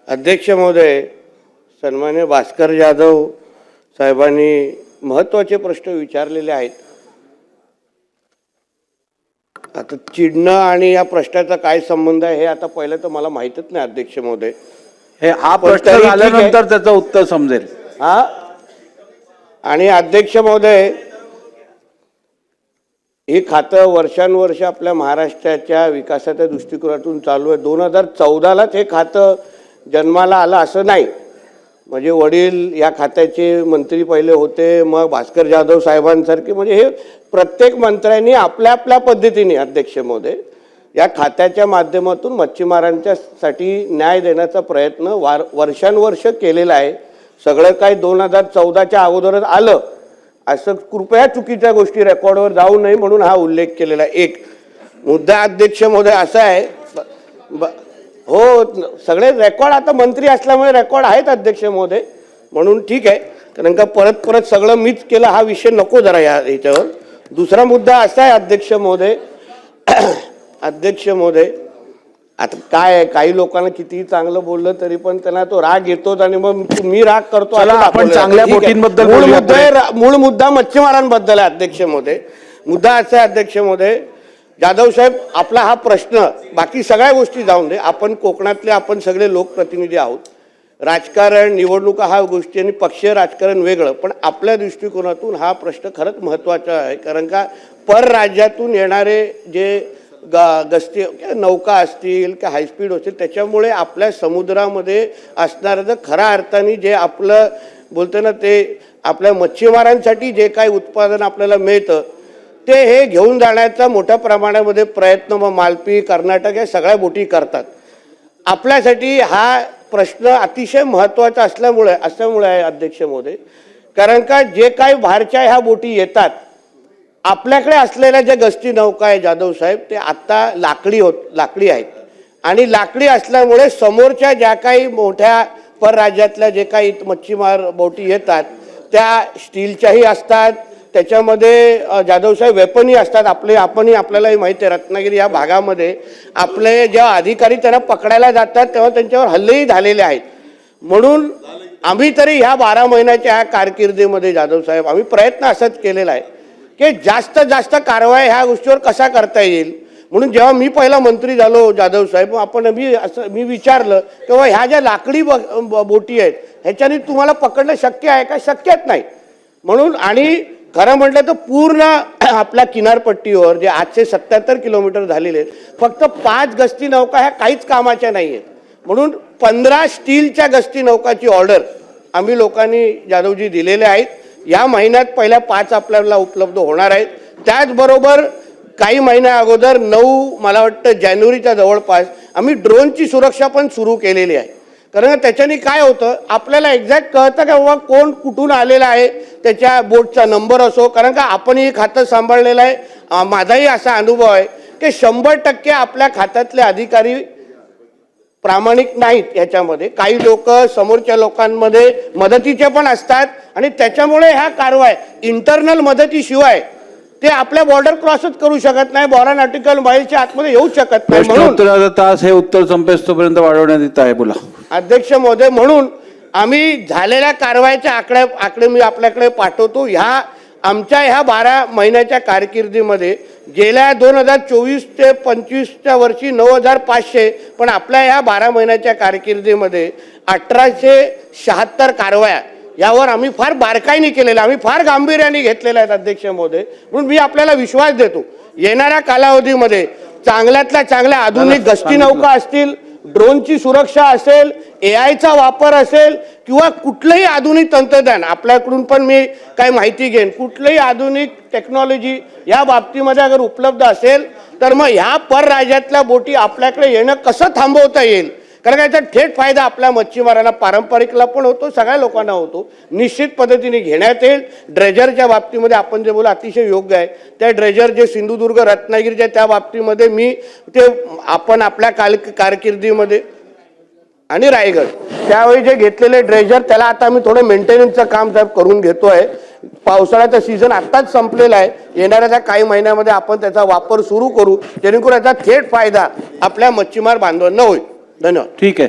अध्यक्ष महोदय, सन्मान्य भास्कर जाधव साहेबांनी महत्त्वाचे प्रश्न विचारलेले आहेत. आता चिडणं आणि या प्रश्नाचा काय संबंध आहे हे आता पहिलं तर मला माहीतच नाही अध्यक्ष महोदय. हे हा प्रश्न झाल्यानंतर त्याचं उत्तर समजेल. हा आणि अध्यक्ष महोदय, हे खातं वर्षानुवर्ष आपल्या महाराष्ट्राच्या विकासाच्या दृष्टिकोनातून चालू आहे. 2014लाच हे खातं जन्माला आलं असं नाही. म्हणजे वडील या खात्याचे मंत्री पहिले होते, मग भास्कर जाधव साहेबांसारखे, म्हणजे हे प्रत्येक मंत्र्यांनी आपल्या आपल्या पद्धतीने अध्यक्ष महोदय या खात्याच्या माध्यमातून मच्छीमारांच्यासाठी न्याय देण्याचा प्रयत्न वर्षानुवर्ष केलेला आहे. सगळं काही 2014च्या अगोदरच आलं असं कृपया चुकीच्या गोष्टी रेकॉर्डवर जाऊ नये म्हणून हा उल्लेख केलेला आहे. एक मुद्दा अध्यक्ष महोदय असा आहे, हो सगळे रेकॉर्ड आता मंत्री असल्यामुळे रेकॉर्ड आहेत अध्यक्ष महोदय, म्हणून ठीक आहे, कारण का परत परत सगळं मीच केलं हा विषय नको जरा याच्यावर. दुसरा मुद्दा असा आहे अध्यक्ष महोदय, अध्यक्ष महोदय आता काय आहे, काही लोकांना कितीही चांगलं बोललं तरी पण त्यांना तो राग येतोच आणि मग मी राग करतो. आपण चांगल्या बोटींबद्दल मूळ मुद्दा मच्छीमारांबद्दल आहे अध्यक्ष महोदय. मुद्दा असा आहे अध्यक्ष महोदय, जाधव साहेब आपला हा प्रश्न, बाकी सगळ्या गोष्टी जाऊन दे, आपण कोकणातले आपण सगळे लोकप्रतिनिधी आहोत. राजकारण निवडणुका हा गोष्टी आणि पक्षीय राजकारण वेगळं, पण आपल्या दृष्टिकोनातून हा प्रश्न खरंच महत्त्वाचा आहे. कारण का परराज्यातून येणारे जे गस्ती नौका असतील किंवा हायस्पीड असतील त्याच्यामुळे आपल्या समुद्रामध्ये असणारं खऱ्या अर्थाने जे आपलं बोलतो ना ते आपल्या मच्छीमारांसाठी जे काही उत्पादन आपल्याला मिळतं ते हे घेऊन जाण्याचा मोठ्या प्रमाणामध्ये प्रयत्न मग मालपी कर्नाटक या सगळ्या बोटी करतात. आपल्यासाठी हा प्रश्न अतिशय महत्त्वाचा असल्यामुळे आहे अध्यक्ष महोदय. कारण का जे काही बाहेरच्या ह्या बोटी येतात, आपल्याकडे असलेल्या ज्या गस्ती नौका आहे जाधव साहेब ते आत्ता लाकडी आहेत आणि लाकडी असल्यामुळे समोरच्या ज्या काही मोठ्या परराज्यातल्या जे काही मच्छीमार बोटी येतात त्या स्टीलच्याही असतात, त्याच्यामध्ये जाधव साहेब वेपनही असतात. आपल्यालाही माहिती आहे रत्नागिरी या भागामध्ये आपले जेव्हा अधिकारी त्यांना पकडायला जातात तेव्हा त्यांच्यावर हल्लेही झालेले आहेत. म्हणून आम्ही तरी ह्या 12 महिन्याच्या ह्या कारकिर्दीमध्ये जाधव साहेब आम्ही प्रयत्न असाच केलेला आहे की जास्त कारवाई ह्या गोष्टीवर कसा करता येईल. म्हणून जेव्हा मी पहिला मंत्री झालो जाधव साहेब, मी विचारलं तेव्हा ह्या ज्या लाकडी बोटी आहेत ह्याच्याने तुम्हाला पकडणं शक्य आहे का? शक्यच नाही. म्हणून आणि खरं म्हटलं तर पूर्ण आपल्या किनारपट्टीवर जे 877 किलोमीटर झालेले आहेत, फक्त 5 गस्ती नौका ह्या काहीच कामाच्या नाही आहेत. म्हणून 15 स्टीलच्या गस्ती नौकाची ऑर्डर आम्ही लोकांनी जाधवजी दिलेल्या आहेत. या महिन्यात पहिल्या 5 आपल्याला उपलब्ध होणार आहेत. त्याचबरोबर काही महिन्या अगोदर 9 मला वाटतं जानेवारीच्या जवळपास आम्ही ड्रोनची सुरक्षा पण सुरू केलेली आहे. कारण त्याच्याने काय होतं आपल्याला एक्झॅक्ट कळतं का बाबा कोण कुठून आलेला आहे, त्याच्या बोटचा नंबर असो. कारण का आपणही खातं सांभाळलेलं आहे, माझाही असा अनुभव आहे की 100% आपल्या खात्यातले अधिकारी प्रामाणिक नाहीत. याच्यामध्ये काही लोक समोरच्या लोकांमध्ये मदतीचे पण असतात आणि त्याच्यामुळे ह्या कारवाई इंटरनल मदतीशिवाय ते आपल्या बॉर्डर क्रॉसच करू शकत नाही, बॉर्डर आर्टिकल माईलच्या आतमध्ये येऊ शकत नाही. म्हणून तास हे उत्तर संपेस्तोपर्यंत वाढवण्यात येत आहे. बोला अध्यक्ष महोदय. म्हणून आम्ही झालेल्या कारवाईचे आकडे मी आपल्याकडे पाठवतो. ह्या आमच्या ह्या 12 महिन्याच्या कारकिर्दीमध्ये गेल्या 2024 ते 25च्या वर्षी 9,500, पण आपल्या ह्या 12 महिन्याच्या कारकिर्दीमध्ये 1876 कारवाया यावर आम्ही फार बारकाईने केलेल्या, आम्ही फार गांभीर्याने घेतलेल्या आहेत अध्यक्ष महोदय. म्हणून मी आपल्याला विश्वास देतो येणाऱ्या कालावधीमध्ये चांगल्यातल्या चांगल्या आधुनिक गस्ती नौका असतील, ड्रोनची सुरक्षा असेल, AIचा वापर असेल किंवा कुठलंही आधुनिक तंत्रज्ञान आपल्याकडून पण मी काय माहिती घेईन, कुठलंही आधुनिक टेक्नॉलॉजी या बाबतीमध्ये अगर उपलब्ध असेल तर मग ह्या परराज्यातल्या बोटी आपल्याकडे येणं कसं थांबवता येईल. कारण याचा थेट फायदा आपल्या मच्छीमारांना पारंपरिकला पण होतो, सगळ्या लोकांना होतो. निश्चित पद्धतीने घेण्यात येईल. ड्रेजरच्या बाबतीमध्ये आपण जे बोला अतिशय योग्य आहे. त्या ड्रेजर जे सिंधुदुर्ग रत्नागिरीच्या त्या बाबतीमध्ये मी ते आपण आपल्या कारकिर्दीमध्ये आणि रायगड त्यावेळी जे घेतलेले ड्रेजर त्याला आता आम्ही थोडं मेंटेनन्सचं काम साहेब करून घेतोय. पावसाळ्याचा सीझन आत्ताच संपलेला आहे, येणाऱ्या काही महिन्यामध्ये आपण त्याचा वापर सुरू करू जेणेकरून याचा थेट फायदा आपल्या मच्छीमार बांधवांना होईल. धन्यवाद. ठीक आहे.